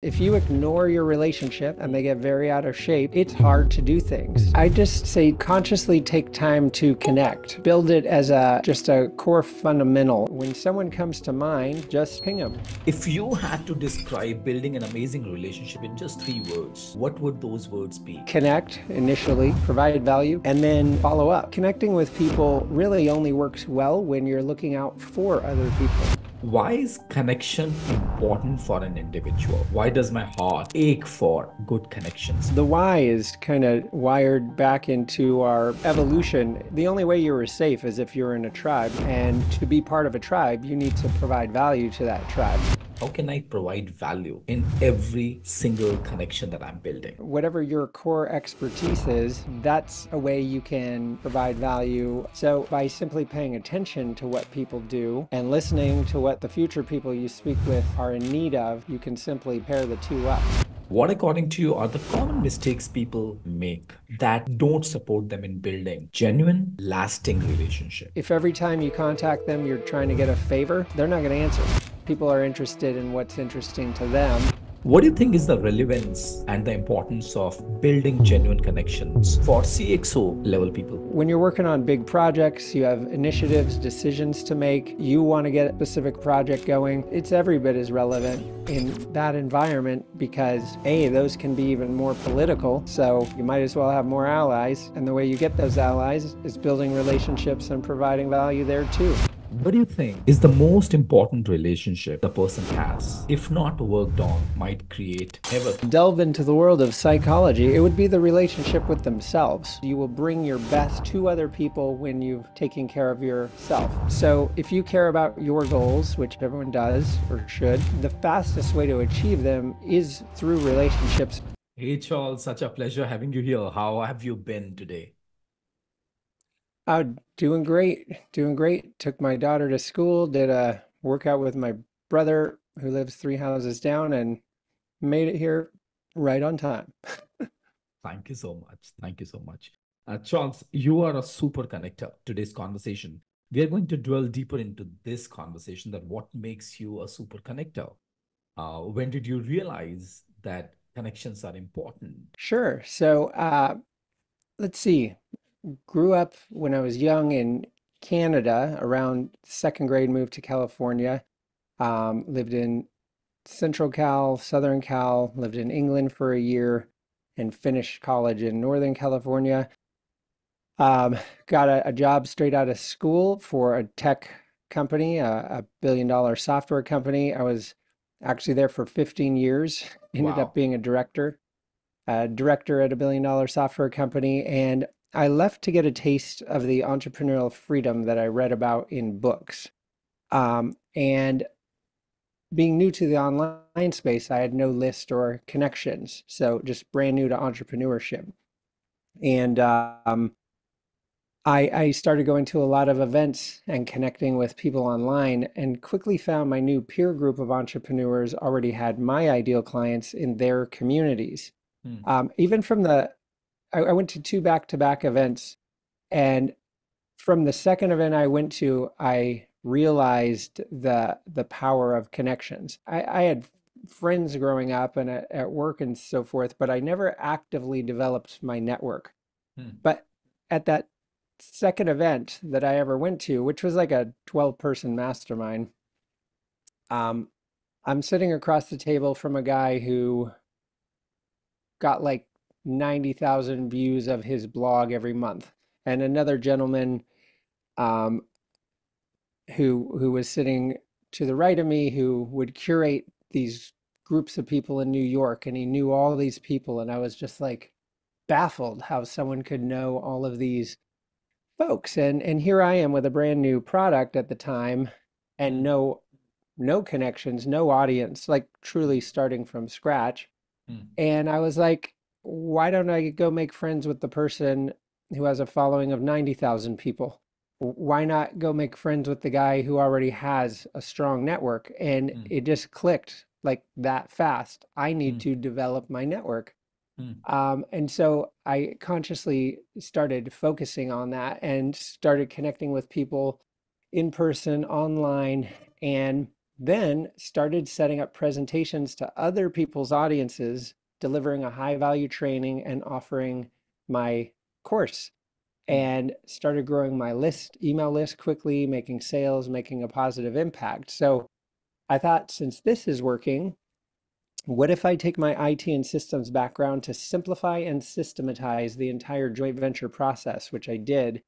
If you ignore your relationship and they get very out of shape, it's hard to do things. I just say consciously take time to connect. Build it as just a core fundamental. When someone comes to mind, just ping them. If you had to describe building an amazing relationship in just 3 words, what would those words be? Connect initially, provide value, and then follow up. Connecting with people really only works well when you're looking out for other people. Why is connection important for an individual? Why does my heart ache for good connections? The why is kind of wired back into our evolution. The only way you were safe is if you're in a tribe, and to be part of a tribe, you need to provide value to that tribe. How can I provide value in every single connection that I'm building? Whatever your core expertise is, that's a way you can provide value. So by simply paying attention to what people do and listening to what the future people you speak with are in need of, you can simply pair the two up. What, according to you, are the common mistakes people make that don't support them in building genuine, lasting relationship? If every time you contact them, you're trying to get a favor, they're not going to answer. People are interested in what's interesting to them. What do you think is the relevance and the importance of building genuine connections for CXO level people? When you're working on big projects, you have initiatives, decisions to make, you want to get a specific project going, it's every bit as relevant in that environment because A, those can be even more political, so you might as well have more allies, and the way you get those allies is building relationships and providing value there too. What do you think is the most important relationship the person has, if not worked on, might create ever? Delve into the world of psychology, it would be the relationship with themselves. You will bring your best to other people when you've taken care of yourself. So if you care about your goals, which everyone does or should, the fastest way to achieve them is through relationships. Hey Charles, such a pleasure having you here. How have you been today? Doing great, doing great. Took my daughter to school, did a workout with my brother who lives 3 houses down, and made it here right on time. Thank you so much. Thank you so much. Charles, you are a super connector. Today's conversation, we are going to dwell deeper into this conversation that what makes you a super connector. When did you realize that connections are important? Sure. So let's see. Grew up when I was young in Canada, around second grade, moved to California. Lived in Central Cal, Southern Cal, lived in England for a year, and finished college in Northern California. Got a job straight out of school for a tech company, a billion-dollar software company. I was actually there for 15 years, ended up Wow. being a director at a billion-dollar software company, and I left to get a taste of the entrepreneurial freedom that I read about in books. And being new to the online space, I had no list or connections, so just brand new to entrepreneurship. And I started going to a lot of events and connecting with people online, and quickly found my new peer group of entrepreneurs already had my ideal clients in their communities. Hmm. Even from I went to two back-to-back events, and from the second event I went to, I realized the power of connections. I had friends growing up and at work and so forth, but I never actively developed my network. Hmm. But at that second event that I ever went to, which was like a 12-person mastermind, um, I'm sitting across the table from a guy who got like 90,000 views of his blog every month, and another gentleman um, who was sitting to the right of me who would curate these groups of people in New York, and he knew all these people, and I was just like baffled how someone could know all of these folks. And here I am with a brand new product at the time and Hmm. no connections, no audience, like truly starting from scratch. Hmm. And I was like, why don't I go make friends with the person who has a following of 90,000 people? Why not go make friends with the guy who already has a strong network? And Hmm. it just clicked like that fast. I need Hmm. to develop my network. Hmm. And so I consciously started focusing on that and started connecting with people in person, online, and Then started setting up presentations to other people's audiences, delivering a high value training and offering my course, Mm. and started growing my email list quickly, making sales, making a positive impact. So I thought, since this is working, what if I take my IT and systems background to simplify and systematize the entire joint venture process, which I did.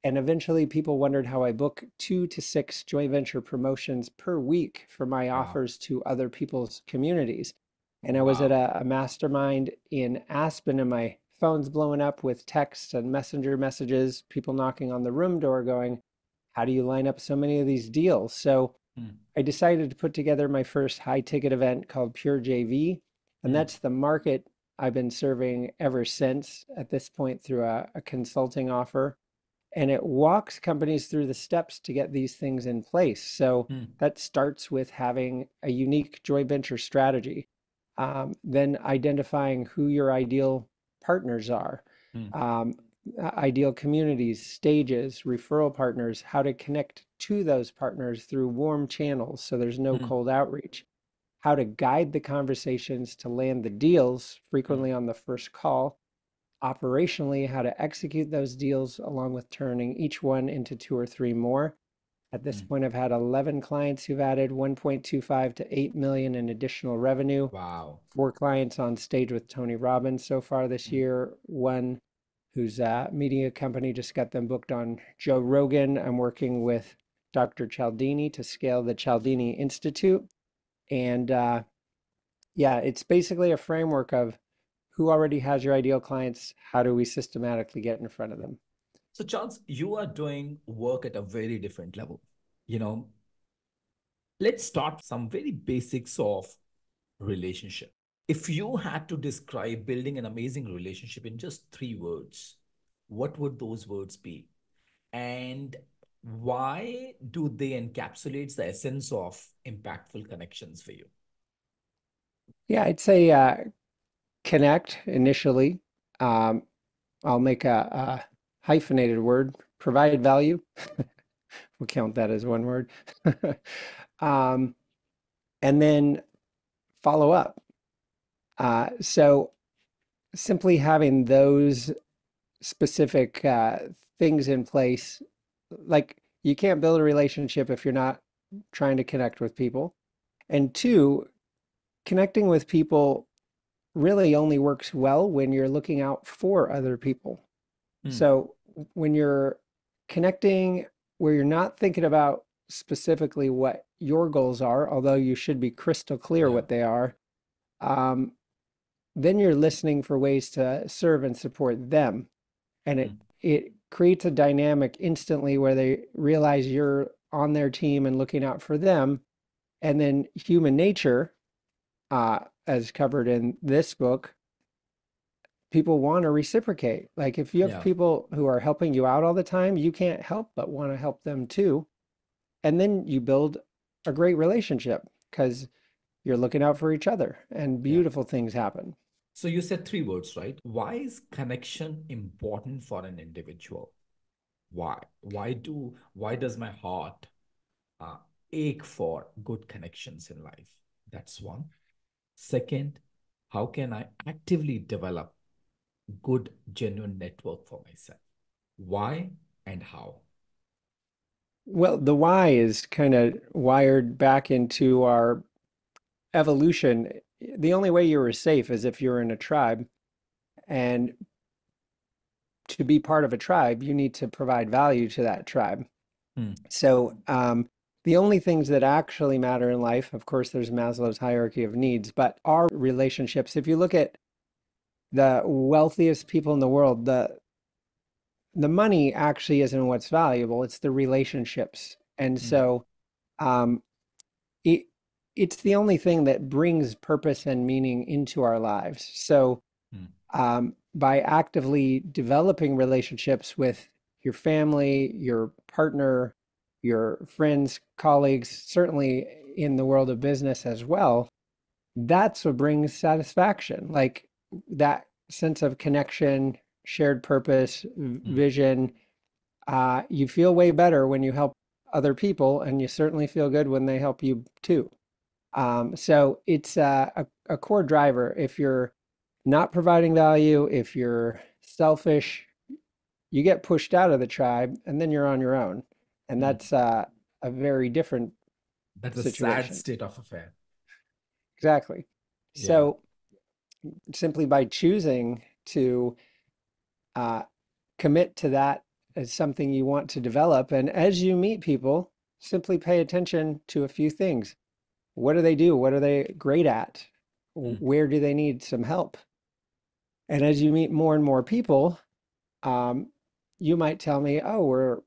And eventually people wondered how I book 2 to 6 joint venture promotions per week for my Wow. offers to other people's communities. And I was at Wow. a mastermind in Aspen, and my phone's blowing up with texts and messenger messages, people knocking on the room door going, how do you line up so many of these deals? So Mm. I decided to put together my first high ticket event called Pure JV. And Mm. that's the market I've been serving ever since, at this point, through a consulting offer. And it walks companies through the steps to get these things in place. So Mm. that starts with having a unique joint venture strategy, then identifying who your ideal partners are, Mm. um, ideal communities, stages, referral partners, how to connect to those partners through warm channels so there's no Mm. cold outreach, how to guide the conversations to land the deals Mm. frequently on the first call, operationally, how to execute those deals, along with turning each one into 2 or 3 more. At this Mm. point, I've had 11 clients who've added 1.25 to 8 million in additional revenue. Wow. 4 clients on stage with Tony Robbins so far this Mm. year. One whose media company just got them booked on Joe Rogan. I'm working with Dr. Cialdini to scale the Cialdini Institute. And yeah, it's basically a framework of who already has your ideal clients, how do we systematically get in front of them? So, Charles, you are doing work at a very different level. You know, let's start some very basics of relationship. If you had to describe building an amazing relationship in just 3 words, what would those words be? And why do they encapsulate the essence of impactful connections for you? Yeah, I'd say connect initially. Um, I'll make a hyphenated word, provide value. We'll count that as one word. um, and then follow up. So simply having those specific things in place, like you can't build a relationship if you're not trying to connect with people. And two, connecting with people really only works well when you're looking out for other people. Mm. So when you're connecting where you're not thinking about specifically what your goals are, although you should be crystal clear Yeah. what they are, um, then you're listening for ways to serve and support them. And it Mm. it creates a dynamic instantly where they realize you're on their team and looking out for them. And then human nature, as covered in this book, people want to reciprocate. Like if you have Yeah. people who are helping you out all the time, you can't help but want to help them too. And then you build a great relationship because you're looking out for each other and Yeah. beautiful things happen. So you said 3 words, right? Why is connection important for an individual? Why? Why does my heart uh, ache for good connections in life? That's one. Second, how can I actively develop good, genuine network for myself? Why and how? Well, the why is kind of wired back into our evolution. The only way you were safe is if you're in a tribe. And to be part of a tribe, you need to provide value to that tribe. Hmm. So, the only things that actually matter in life, of course, there's Maslow's hierarchy of needs, but are relationships. If you look at the wealthiest people in the world, the money actually isn't what's valuable, it's the relationships. And Hmm. so, um, it it's the only thing that brings purpose and meaning into our lives. So, Hmm. by actively developing relationships with your family, your partner, your friends, colleagues, certainly in the world of business as well, that's what brings satisfaction. Like that sense of connection, shared purpose, Hmm. vision. You feel way better when you help other people, and you certainly feel good when they help you too. So it's a core driver. If you're not providing value, if you're selfish, you get pushed out of the tribe and then you're on your own. And Mm. that's a very different That's a sad situation. state of affair. Exactly. Yeah. So simply by choosing to uh, commit to that as something you want to develop, and as you meet people, simply pay attention to a few things. What do they do? What are they great at? Mm. Where do they need some help? And as you meet more and more people, um, you might tell me, "Oh, we're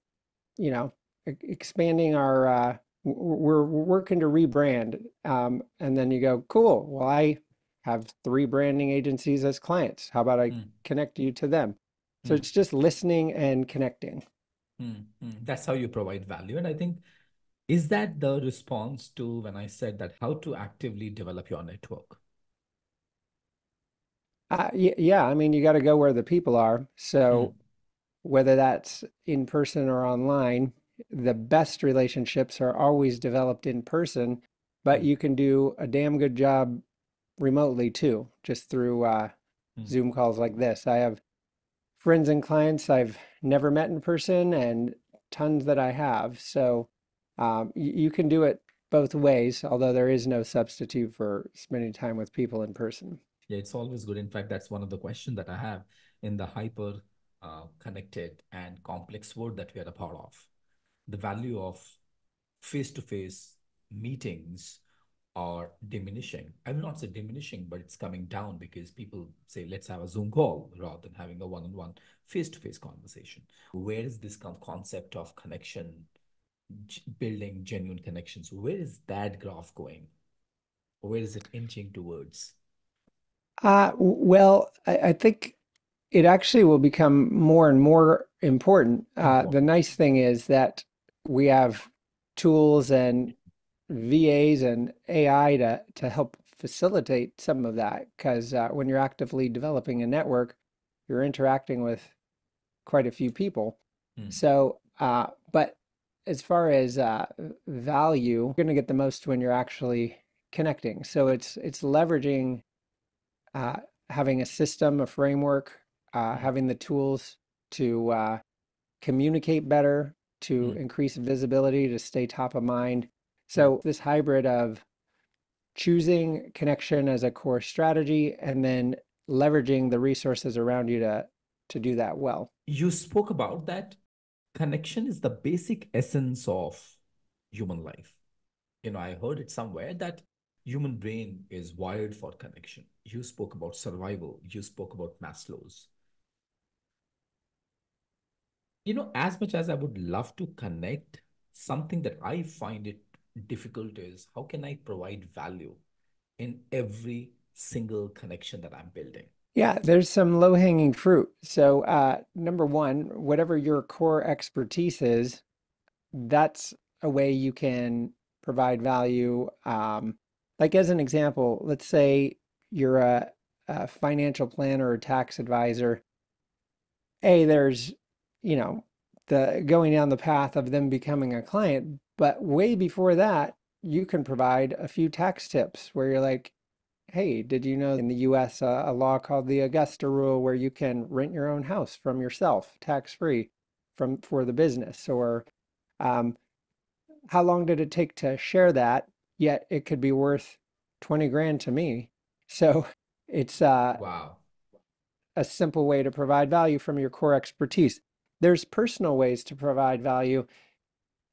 you know expanding our we're working to rebrand," and then you go, "Cool. Well, I have three branding agencies as clients. How about I Mm. connect you to them?" So Mm. it's just listening and connecting. Mm. Mm. That's how you provide value. And I think, is that the response to when I said that how to actively develop your network? Yeah, I mean, you got to go where the people are. Mm. So whether that's in person or online, the best relationships are always developed in person, but Mm. you can do a damn good job remotely too, just through Mm. Zoom calls like this. I have friends and clients I've never met in person and tons that I have. So you can do it both ways, although there is no substitute for spending time with people in person. Yeah, it's always good. In fact, that's one of the questions that I have in the hyper connected and complex world that we are a part of. The value of face-to-face meetings are diminishing. I will not say diminishing, but it's coming down because people say, let's have a Zoom call rather than having a one-on-one face-to-face conversation. Where is this concept of connection, building genuine connections? Where is that graph going? Where is it inching towards? Well, I think it actually will become more and more important. The Important. nice thing is that we have tools and VAs and AI to help facilitate some of that. Because when you're actively developing a network, you're interacting with quite a few people. Mm. So, but as far as value, you're going to get the most when you're actually connecting. So it's leveraging uh, having a system, a framework, Mm. having the tools to communicate better, to Mm. increase visibility, to stay top of mind. Mm. So this hybrid of choosing connection as a core strategy and then leveraging the resources around you to do that well. You spoke about that connection is the basic essence of human life. I heard it somewhere that human brain is wired for connection. You spoke about survival. You spoke about Maslow's. As much as I would love to connect, something that I find it difficult is how can I provide value in every single connection that I'm building? Yeah, there's some low-hanging fruit. So, number one, whatever your core expertise is, that's a way you can provide value. Like as an example, let's say you're a financial planner or tax advisor. There's, you know, the going down the path of them becoming a client, but way before that, you can provide a few tax tips where you're like, hey, did you know in the US a law called the Augusta Rule where you can rent your own house from yourself tax free from for the business? Or um, how long did it take to share that? Yet it could be worth 20 grand to me. So it's Wow. a simple way to provide value from your core expertise. There's personal ways to provide value.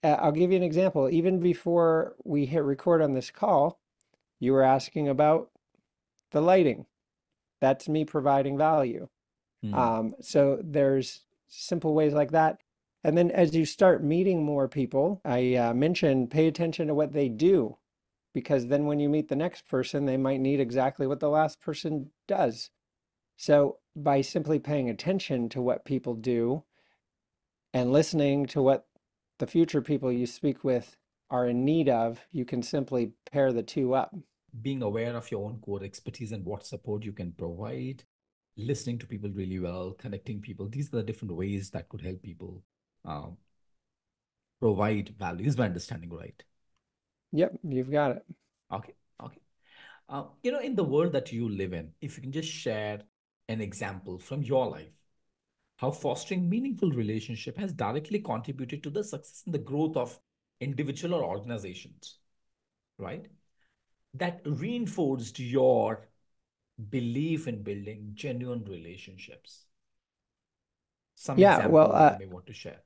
I'll give you an example. Even before we hit record on this call, you were asking about the lighting. That's me providing value. Hmm. So there's simple ways like that. And then as you start meeting more people, I mentioned pay attention to what they do, because then when you meet the next person, they might need exactly what the last person does. So by simply paying attention to what people do and listening to what the future people you speak with are in need of, you can simply pair the two up. Being aware of your own core expertise and what support you can provide, listening to people really well, connecting people. These are the different ways that could help people. Um, provide value. Is my understanding right? Yep, you've got it. Okay. Okay. In the world that you live in, if you can just share an example from your life, how fostering meaningful relationship has directly contributed to the success and the growth of individual or organizations, right? That reinforced your belief in building genuine relationships. Some Yeah, well, example that you may want to share.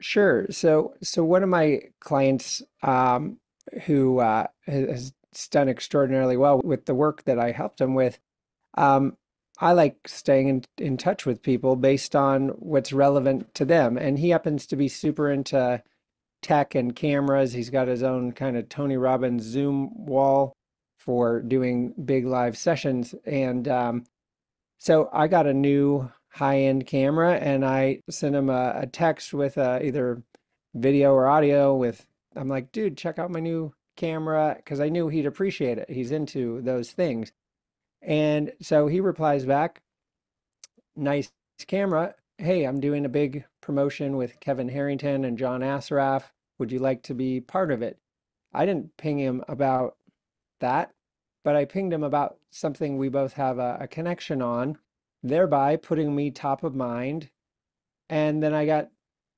sure. So one of my clients who has done extraordinarily well with the work that I helped him with, um, I like staying in touch with people based on what's relevant to them. And he happens to be super into tech and cameras. He's got his own kind of Tony Robbins Zoom wall for doing big live sessions. And so I got a new high-end camera and I sent him a text with either video or audio with, I'm like, dude, check out my new camera because I knew he'd appreciate it. He's into those things. And so he replies back, nice camera. Hey, I'm doing a big promotion with Kevin Harrington and John Assaraf. Would you like to be part of it? I didn't ping him about that, but I pinged him about something we both have a connection on, thereby putting me top of mind. And then I got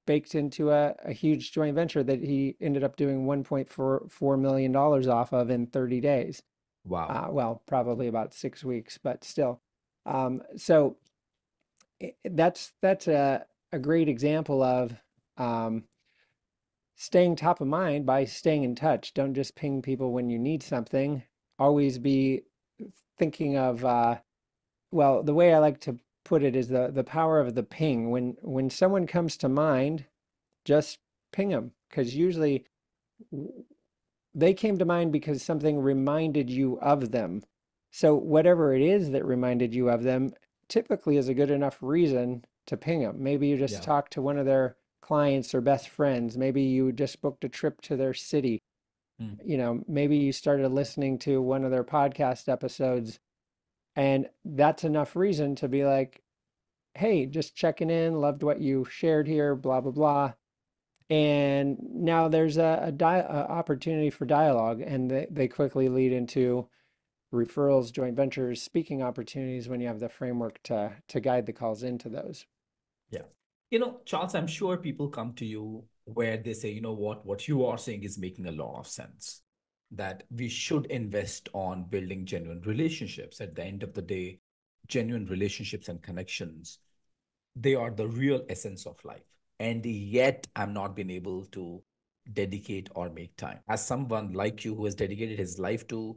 baked into a huge joint venture that he ended up doing $1.44 million off of in 30 days. Wow. Well, probably about 6 weeks, but still. So that's a great example of um, staying top of mind by staying in touch. Don't just ping people when you need something. Always be thinking of well, the way I like to put it is the power of the ping. When someone comes to mind, just ping them because usually they came to mind because something reminded you of them. So whatever it is that reminded you of them typically is a good enough reason to ping them. Maybe you just Yeah. talked to one of their clients or best friends. Maybe you just booked a trip to their city. Mm. Maybe you started listening to one of their podcast episodes, and that's enough reason to be like, hey, just checking in, loved what you shared here, blah, blah, blah. And now there's a opportunity for dialogue, and they quickly lead into referrals, joint ventures, speaking opportunities when you have the framework to guide the calls into those. Yeah. Charles, I'm sure people come to you where they say, what you are saying is making a lot of sense. That we should invest on building genuine relationships. At the end of the day, genuine relationships and connections, they are the real essence of life. And yet, I'm not been able to dedicate or make time. As someone like you who has dedicated his life to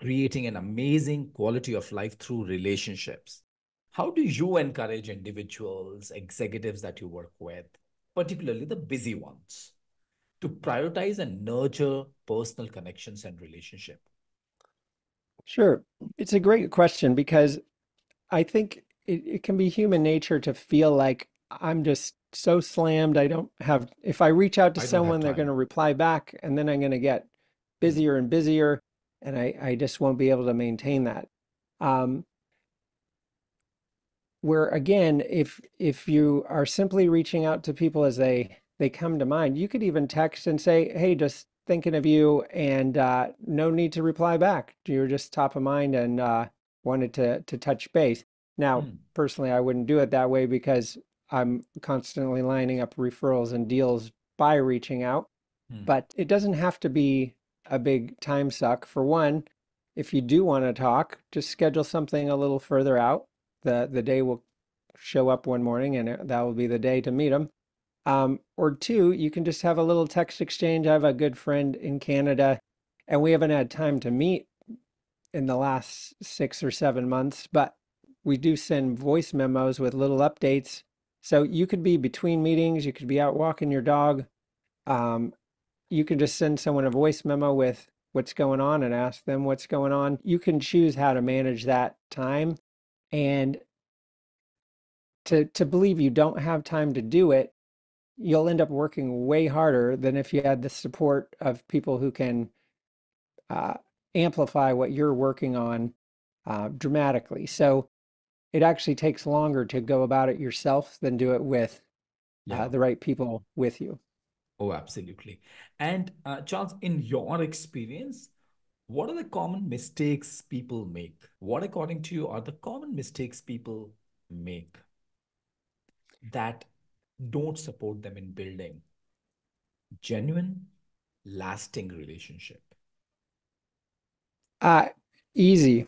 creating an amazing quality of life through relationships. How do you encourage individuals, executives that you work with, particularly the busy ones, to prioritize and nurture personal connections and relationship? Sure. It's a great question because I think it can be human nature to feel like I'm just so slammed. I don't have, if I reach out to I don't have someone, they're going time. to reply back, and then I'm going to get Hmm. busier and busier, and I just won't be able to maintain that. Um, where again, if you are simply reaching out to people as they come to mind, you could even text and say, "Hey, just thinking of you," and no need to reply back. You're just top of mind and wanted to touch base. Now, Hmm. personally, I wouldn't do it that way because I'm constantly lining up referrals and deals by reaching out. Hmm. But it doesn't have to be a big time suck. For one, if you do want to talk, just schedule something a little further out. The day will show up one morning and that will be the day to meet them. Or two, you can just have a little text exchange. I have a good friend in Canada, and we haven't had time to meet in the last 6 or 7 months, but we do send voice memos with little updates. So you could be between meetings, you could be out walking your dog. Um, you can just send someone a voice memo with what's going on and ask them what's going on. You can choose how to manage that time. And to believe you don't have time to do it, you'll end up working way harder than if you had the support of people who can uh, amplify what you're working on dramatically. So it actually takes longer to go about it yourself than do it with Yeah. the right people with you. Oh, absolutely. And Charles, in your experience, what are the common mistakes people make? What, according to you, are the common mistakes people make that don't support them in building genuine, lasting relationship? Uh, Easy.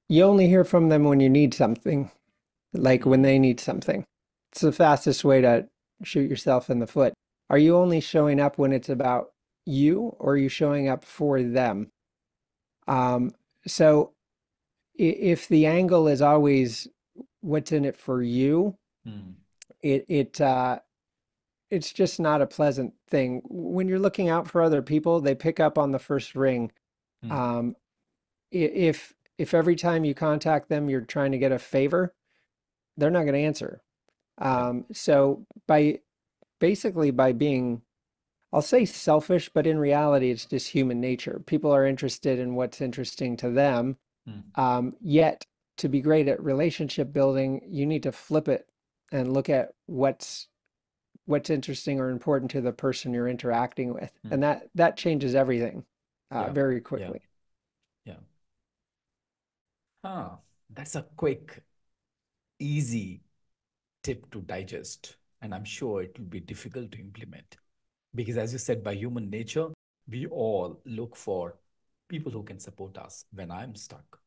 You only hear from them when you need something, like when they Hmm. need something. It's the fastest way to shoot yourself in the foot. Are you only showing up when it's about you, or are you showing up for them? Um, so if the angle is always what's in it for you, Hmm. it it it's just not a pleasant thing. When you're looking out for other people, they pick up on the first ring. Hmm. Um, if every time you contact them, you're trying to get a favor, they're not going to answer. Yeah. So by being, I'll say selfish, but in reality, it's just human nature. People are interested in what's interesting to them. Hmm. Yet, to be great at relationship building, you need to flip it and look at what's interesting or important to the person you're interacting with, Hmm. and that changes everything Yeah. very Yeah. quickly. Yeah. Huh. That's a quick, easy tip to digest. And I'm sure it will be difficult to implement. Because as you said, by human nature, we all look for people who can support us when I'm stuck.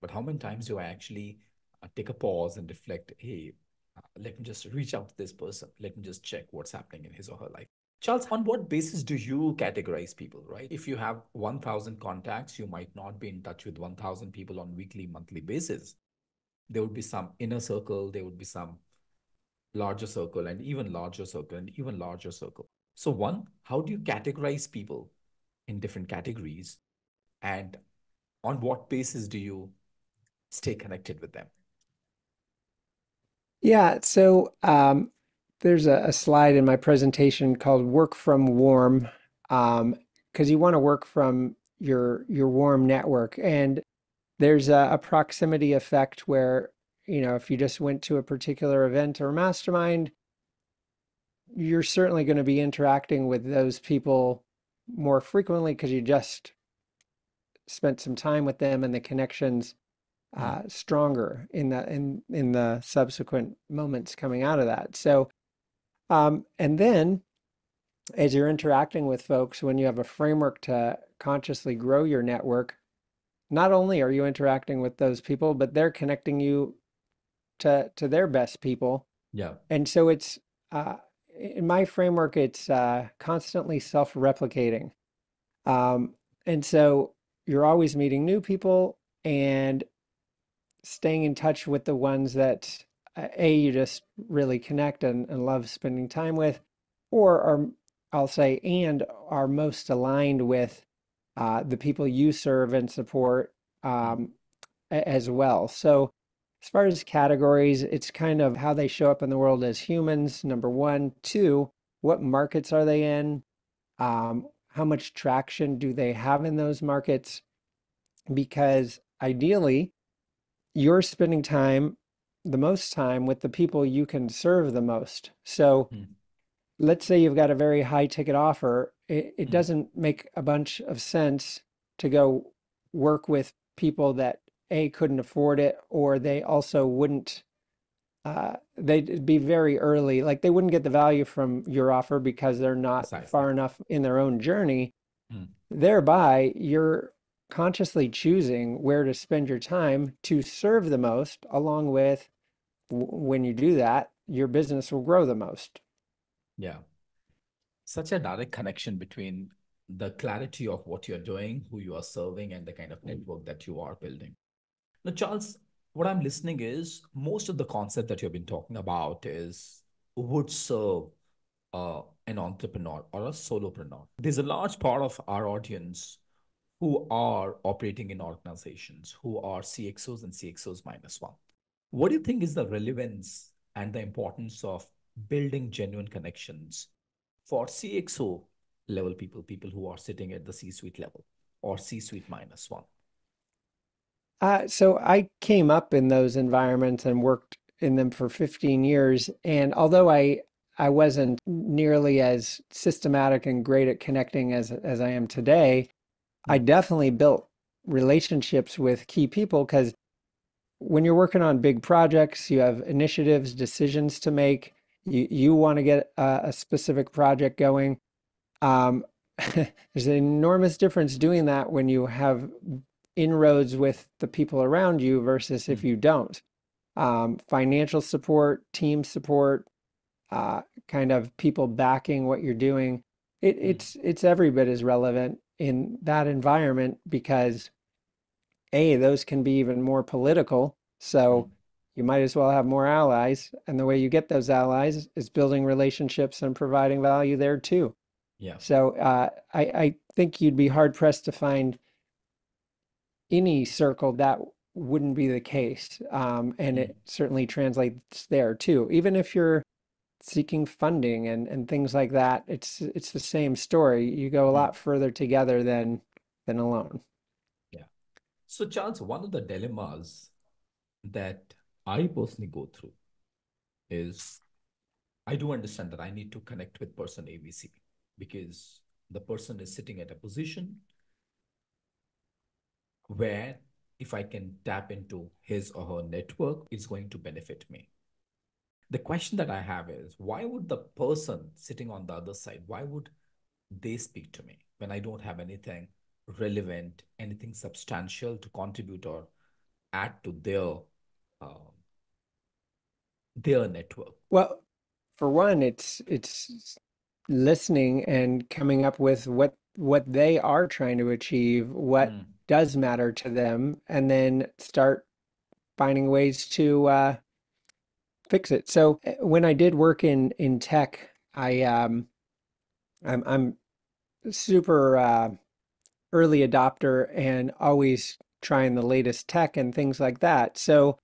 But how many times do I actually take a pause and reflect, hey, let me just reach out to this person. Let me just check what's happening in his or her life. Charles, on what basis do you categorize people, right? If you have 1,000 contacts, you might not be in touch with 1,000 people on weekly, monthly basis. There would be some inner circle, there would be some larger circle, and even larger circle, and even larger circle. So, one, how do you categorize people in different categories? And on what basis do you stay connected with them? Yeah, so there's a slide in my presentation called "Work from Warm," because you want to work from your warm network, and there's a proximity effect where, if you just went to a particular event or mastermind, you're certainly going to be interacting with those people more frequently because you just spent some time with them, and the connections Hmm. stronger in the subsequent moments coming out of that. So, and then as you're interacting with folks, when you have a framework to consciously grow your network, not only are you interacting with those people, but they're connecting you to their best people. Yeah. And so it's uh, in my framework, it's constantly self-replicating. Um, and so you're always meeting new people and staying in touch with the ones that you just really connect and love spending time with, or are, I'll say, and are most aligned with the people you serve and support Hmm. as well. So as far as categories, it's kind of how they show up in the world as humans, number one. Two, what markets are they in? How much traction do they have in those markets? Because ideally, you're spending the most time with the people you can serve the most. So Hmm. let's say you've got a very high ticket offer. It Hmm. doesn't make a bunch of sense to go work with people that A, couldn't afford it, or they also wouldn't, they'd be very early. Like they wouldn't get the value from your offer because they're not Precisely. far enough in their own journey. Hmm. Thereby, you're consciously choosing where to spend your time to serve the most, along with when you do that, your business will grow the most. Yeah. Such a direct connection between the clarity of what you're doing, who you are serving, and the kind of network that you are building. Now, Charles, what I'm listening is most of the concept that you've been talking about is would serve an entrepreneur or a solopreneur. There's a large part of our audience who are operating in organizations, who are CXOs and CXOs minus one. What do you think is the relevance and the importance of building genuine connections for CXO level people, people who are sitting at the C suite level or C suite minus one? So I came up in those environments and worked in them for 15 years. And although I wasn't nearly as systematic and great at connecting as I am today. I Mm, definitely built relationships with key people because when you're working on big projects, you have initiatives, decisions to make. You want to get a specific project going. Um, there's an enormous difference doing that when you have inroads with the people around you versus if mm, you don't. Financial support, team support, kind of people backing what you're doing. mm, It's every bit as relevant in that environment because A, those can be even more political. mm. So you might as well have more allies. And the way you get those allies is building relationships and providing value there too. Yeah. So I think you'd be hard pressed to find any circle that wouldn't be the case. And Mm, it certainly translates there too. Even if you're seeking funding and things like that, it's the same story. You go a mm. lot further together than alone. Yeah. So, Charles, one of the dilemmas that I personally go through is I do understand that I need to connect with person ABC because the person is sitting at a position where if I can tap into his or her network, it's going to benefit me. The question that I have is why would the person sitting on the other side, why would they speak to me when I don't have anything relevant, anything substantial to contribute or add to uh, their network? Well, for one, it's listening and coming up with what they are trying to achieve, what Mm, does matter to them, and then start finding ways to fix it. So when I did work in tech, I'm super early adopter and always trying the latest tech and things like that. So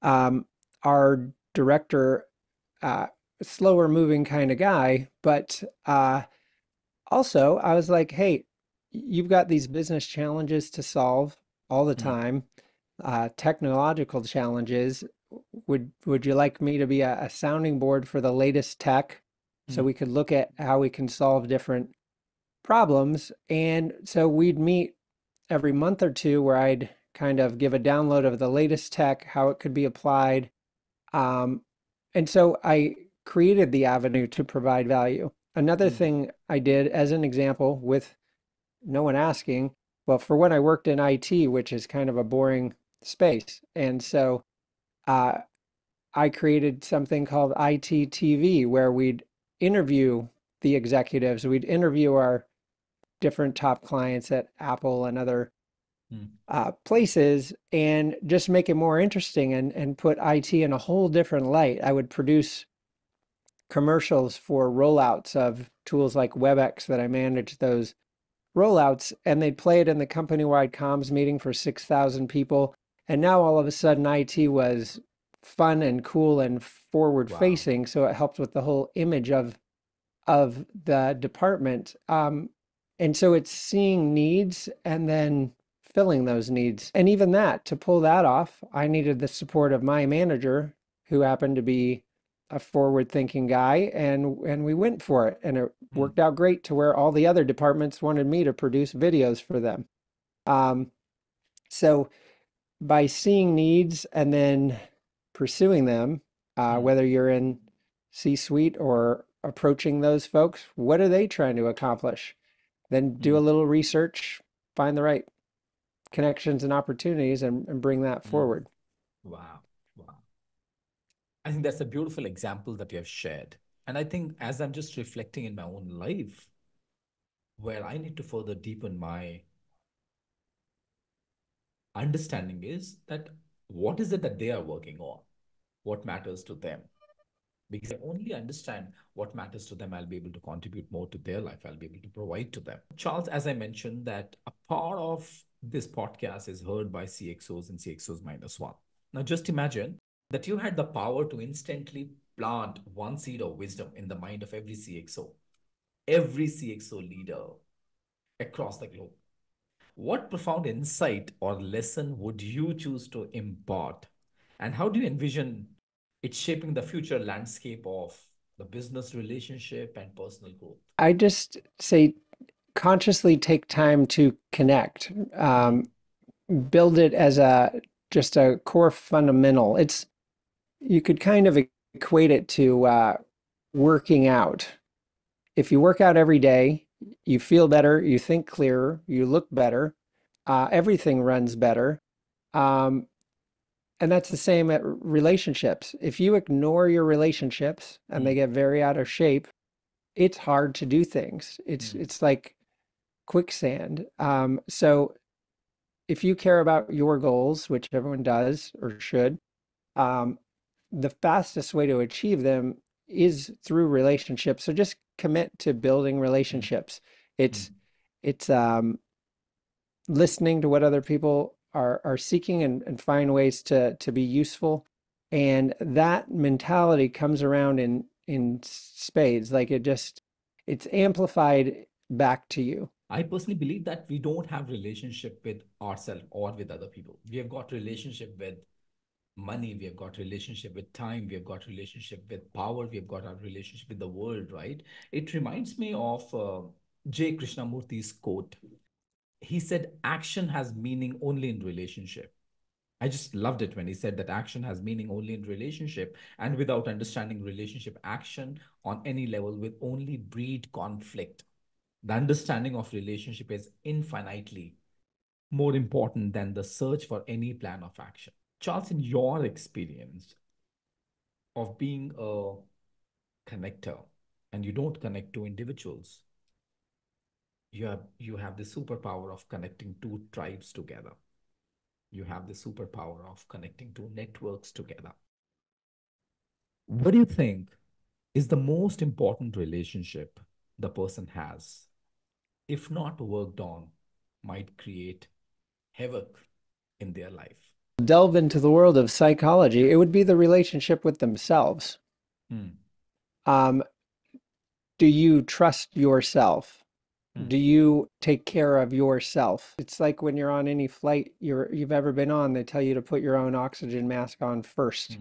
um, our director, uh, slower moving kind of guy, but also I was like, hey, you've got these business challenges to solve all the mm, time, technological challenges. Would you like me to be a sounding board for the latest tech so mm, we could look at how we can solve different problems? And so we'd meet every month or two where I'd kind of give a download of the latest tech, how it could be applied. Um, and so I created the avenue to provide value. Another mm, thing I did as an example with no one asking, well, for when I worked in IT, which is kind of a boring space. And so uh, I created something called IT TV where we'd interview the executives, we'd interview our different top clients at Apple and other mm, places and just make it more interesting and put IT in a whole different light. I would produce commercials for rollouts of tools like WebEx that I manage those rollouts, and they'd play it in the company-wide comms meeting for 6,000 people. And now all of a sudden, IT was fun and cool and wow. forward-facing, so it helped with the whole image of the department. And so it's seeing needs and then filling those needs. And even that, to pull that off, I needed the support of my manager, who happened to be a forward-thinking guy, and we went for it. And it Mm, worked out great to where all the other departments wanted me to produce videos for them. Um, so by seeing needs and then pursuing them, mm, whether you're in C-suite or approaching those folks, what are they trying to accomplish? Then do a mm, little research, find the right connections and opportunities, and bring that mm. forward. Wow. Wow. I think that's a beautiful example that you have shared. And I think as I'm just reflecting in my own life, where I need to further deepen my understanding is that what is it that they are working on? What matters to them? Because I only understand what matters to them, I'll be able to contribute more to their life. I'll be able to provide to them. Charles, as I mentioned, that a part of this podcast is heard by CXOs and CXOs minus one. Now, just imagine that you had the power to instantly plant one seed of wisdom in the mind of every CXO leader across the globe. What profound insight or lesson would you choose to impart? And how do you envision it shaping the future landscape of The business relationship and personal growth. I just say consciously take time to connect. Hmm. Build it as a just a core fundamental. It's you could kind of equate it to working out. If you work out every day, you feel better, you think clearer, you look better, everything runs better. Um, and that's the same at relationships. If you ignore your relationships and they Hmm. get very out of shape, it's hard to do things. Hmm. It's like quicksand. So if you care about your goals, which everyone does or should, um, the fastest way to achieve them is through relationships. So just commit to building Hmm. relationships. Hmm. It's listening to what other people are seeking and find ways to be useful. And that mentality comes around in spades. Like it's amplified back to you. I personally believe that we don't have relationship with ourselves or with other people. We have got relationship with money, we have got relationship with time, we have got relationship with power, we have got our relationship with the world, right? It reminds me of J. Krishnamurti's quote. He said, action has meaning only in relationship. I just loved it when he said that action has meaning only in relationship, and without understanding relationship, action on any level will only breed conflict. The understanding of relationship is infinitely more important than the search for any plan of action. Charles, in your experience of being a connector, and you don't connect to individuals, you have the superpower of connecting two tribes together. You have the superpower of connecting two networks together. What do you think is the most important relationship the person has, if not worked on, might create havoc in their life? Delve into the world of psychology, it would be the relationship with themselves. Hmm. Um, do you trust yourself? Hmm. Do you take care of yourself? It's like when you're on any flight you've ever been on, they tell you to put your own oxygen mask on first.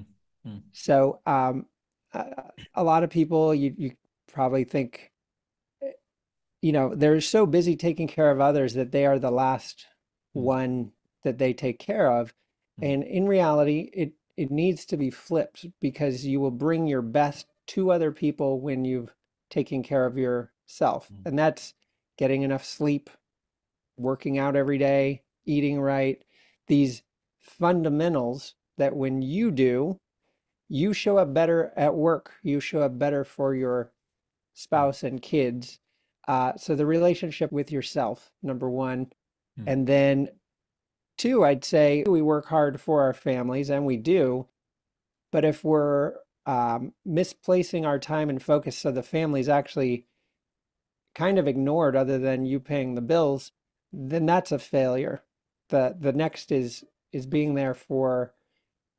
Hmm. Hmm. So, a lot of people, you probably think, they're so busy taking care of others that they are the last Hmm. one that they take care of. Hmm. And in reality, it needs to be flipped because you will bring your best to other people when you've taken care of yourself. Hmm. And that's getting enough sleep, working out every day, eating right, these fundamentals that when you do, you show up better at work, you show up better for your Hmm. spouse and kids. So the relationship with yourself, number one. Hmm. And then two, I'd say we work hard for our families, and we do. But if we're misplacing our time and focus, so the family's actually kind of ignored other than you paying the bills, then that's a failure. The next is being there for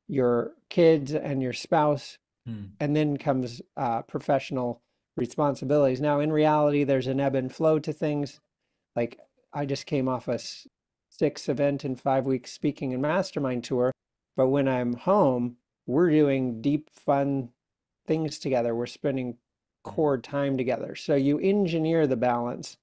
your kids and your spouse, Hmm. and then comes professional responsibilities. Now, in reality, there's an ebb and flow to things. Like I just came off a six event in 5 weeks speaking and mastermind tour, but when I'm home, we're doing deep, fun things together. We're spending Hmm. core time together. So you engineer the balance,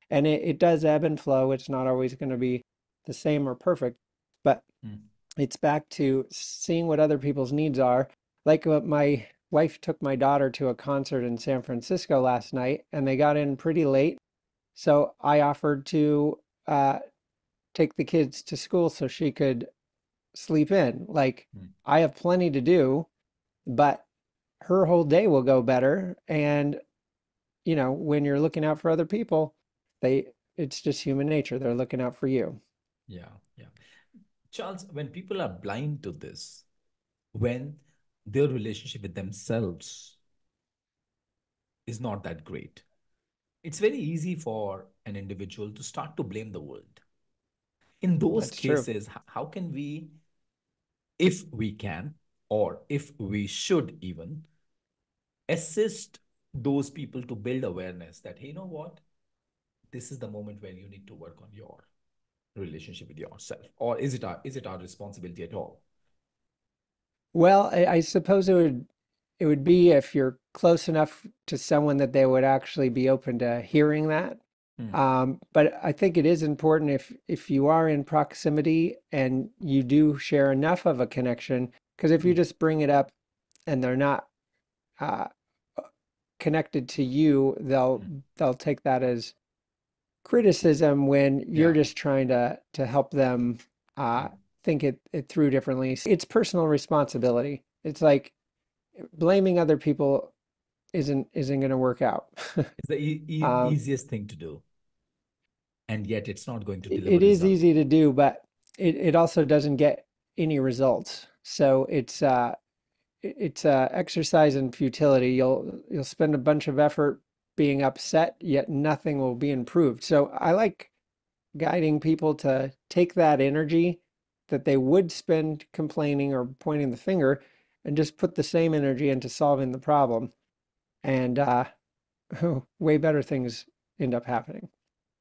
and it does ebb and flow. It's not always going to be the same or perfect, but Hmm. it's back to seeing what other people's needs are. Like my wife took my daughter to a concert in San Francisco last night, and they got in pretty late. So I offered to uh, take the kids to school so she could sleep in. Like Hmm. I have plenty to do, but her whole day will go better. And, when you're looking out for other people, it's just human nature. They're looking out for you. Yeah, yeah. Charles, when people are blind to this, when their relationship with themselves is not that great, it's very easy for an individual to start to blame the world. In those That's true. cases, how can we, if we can, or if we should even, assist those people to build awareness that, hey, you know what? This is the moment when you need to work on your relationship with yourself. Or is it our responsibility at all? Well, I suppose it would be if you're close enough to someone that they would actually be open to hearing that. Mm, But I think it is important if you are in proximity and you do share enough of a connection, because if you mm, just bring it up and they're not uh, connected to you, mm. they'll take that as criticism when you're Yeah. just trying to help them uh, Mm. think it through differently. It's personal responsibility. It's like blaming other people isn't going to work out. It's the Um, easiest thing to do, and yet it's not going to deliver it is result. easy to do, but it also doesn't get any results. So it's exercise in futility. You'll spend a bunch of effort being upset, yet nothing will be improved. So I like guiding people to take that energy that they would spend complaining or pointing the finger and just put the same energy into solving the problem. And way better things end up happening.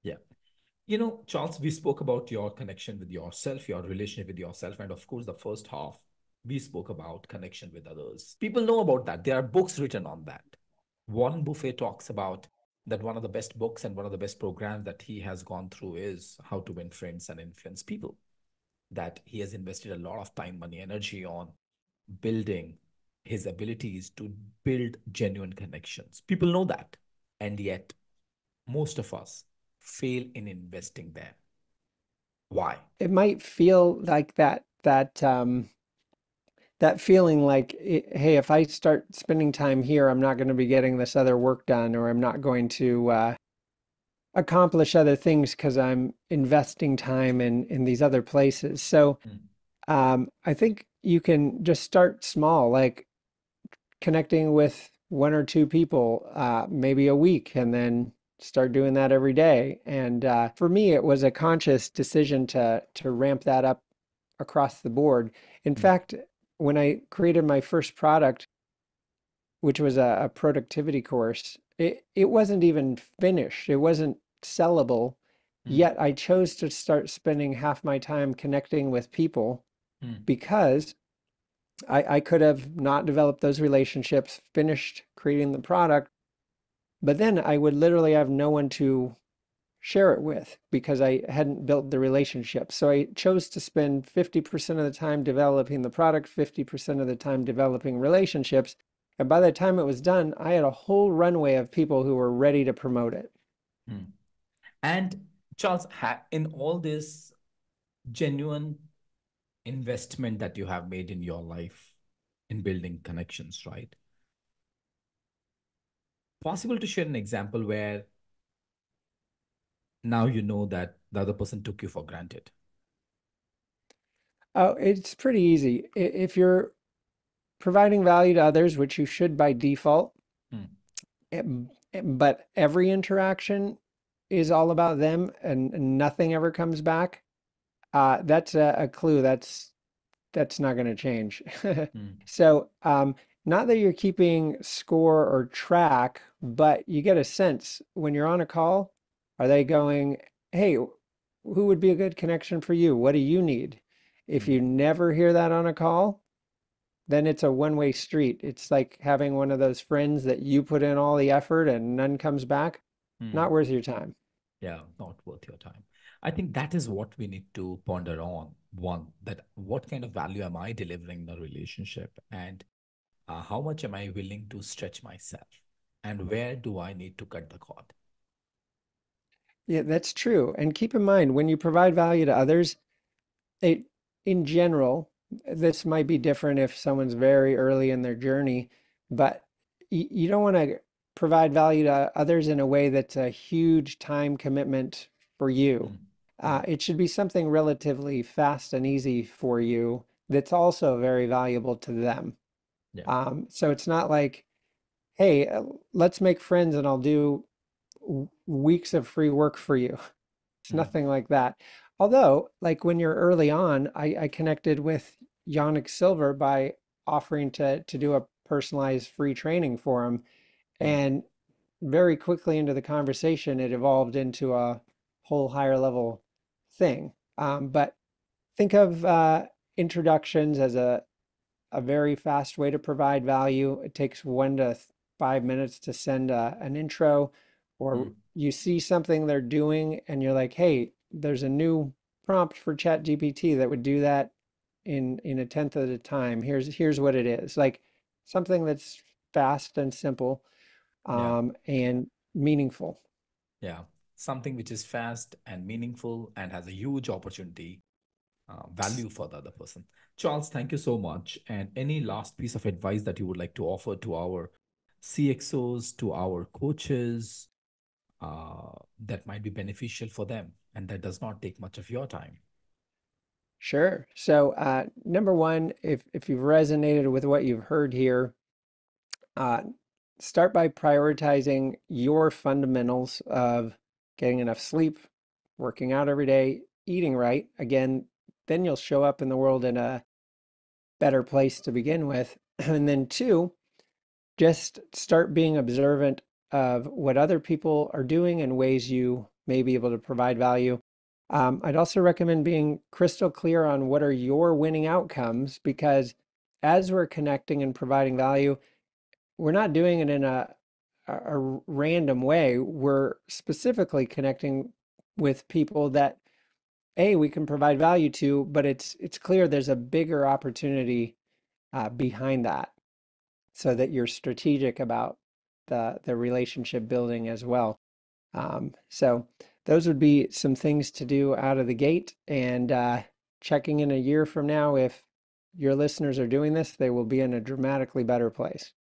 Yeah. Charles, we spoke about your connection with yourself, your relationship with yourself, and of course, the first half, we spoke about connection with others. People know about that. There are books written on that. Warren Buffett talks about that one of the best books and one of the best programs that he has gone through is How to Win Friends and Influence People. That he has invested a lot of time, money, energy on building his abilities to build genuine connections. People know that. And yet, most of us fail in investing there. Why? It might feel like that feeling like, hey, if I start spending time here, I'm not going to be getting this other work done, or I'm not going to accomplish other things because I'm investing time in these other places. So Mm, I think you can just start small, like connecting with one or two people, maybe a week, and then start doing that every day. And for me, it was a conscious decision to ramp that up across the board. In mm, fact, when I created my first product, which was a productivity course, it wasn't even finished. It wasn't sellable. mm, Yet I chose to start spending half my time connecting with people mm, because I could have not developed those relationships, finished creating the product, but then I would literally have no one to share it with because I hadn't built the relationship. So I chose to spend 50% of the time developing the product, 50% of the time developing relationships. And by the time it was done, I had a whole runway of people who were ready to promote it. mm. And Charles, in all this genuine investment that you have made in your life in building connections, right? Possible to share an example where now you know that the other person took you for granted. Oh, it's pretty easy. If you're providing value to others, which you should by default, Mm, but every interaction is all about them and nothing ever comes back, that's a clue. That's not going to change. mm, So, not that you're keeping score or track, but you get a sense when you're on a call, are they going, hey, who would be a good connection for you? What do you need? If mm, you never hear that on a call, then it's a one-way street. It's like having one of those friends that you put in all the effort and none comes back. mm. Not worth your time. Yeah, not worth your time. I think that is what we need to ponder on. One, that what kind of value am I delivering in the relationship? And how much am I willing to stretch myself? And where do I need to cut the cord? Yeah, that's true. And keep in mind, when you provide value to others, it, in general, this might be different if someone's very early in their journey, but you don't want to provide value to others in a way that's a huge time commitment for you. Mm, mm, It should be something relatively fast and easy for you that's also very valuable to them. yeah. So it's not like, hey, let's make friends and I'll do weeks of free work for you. It's Mm, nothing like that. Although, like when you're early on, I connected with Yannick Silver by offering to do a personalized free training for him. mm, And very quickly into the conversation, it evolved into a whole higher level thing. But think of introductions as a very fast way to provide value. It takes 1 to 5 minutes to send an intro, or Mm. you see something they're doing and you're like, hey, there's a new prompt for ChatGPT that would do that in a tenth of the time. Here's what it is. Like something that's fast and simple, Yeah. and meaningful. Yeah. Something which is fast and meaningful and has a huge opportunity value for the other person. Charles, thank you so much. And any last piece of advice that you would like to offer to our CXOs, to our coaches, that might be beneficial for them and that does not take much of your time? Sure. So, number one, if you've resonated with what you've heard here, uh, start by prioritizing your fundamentals of getting enough sleep, working out every day, eating right. Again, then you'll show up in the world in a better place to begin with. And then two, just start being observant of what other people are doing and ways you may be able to provide value. I'd also recommend being crystal clear on what are your winning outcomes, because as we're connecting and providing value, we're not doing it in a random way. We're specifically connecting with people that we can provide value to, but it's clear there's a bigger opportunity behind that, so that you're strategic about the relationship building as well. So those would be some things to do out of the gate, and checking in a year from now, if your listeners are doing this, they will be in a dramatically better place.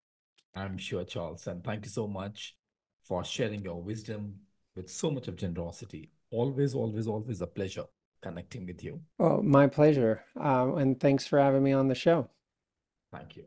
I'm sure, Charles. And thank you so much for sharing your wisdom with so much of generosity. Always, always, always a pleasure connecting with you. Oh, my pleasure. And thanks for having me on the show. Thank you.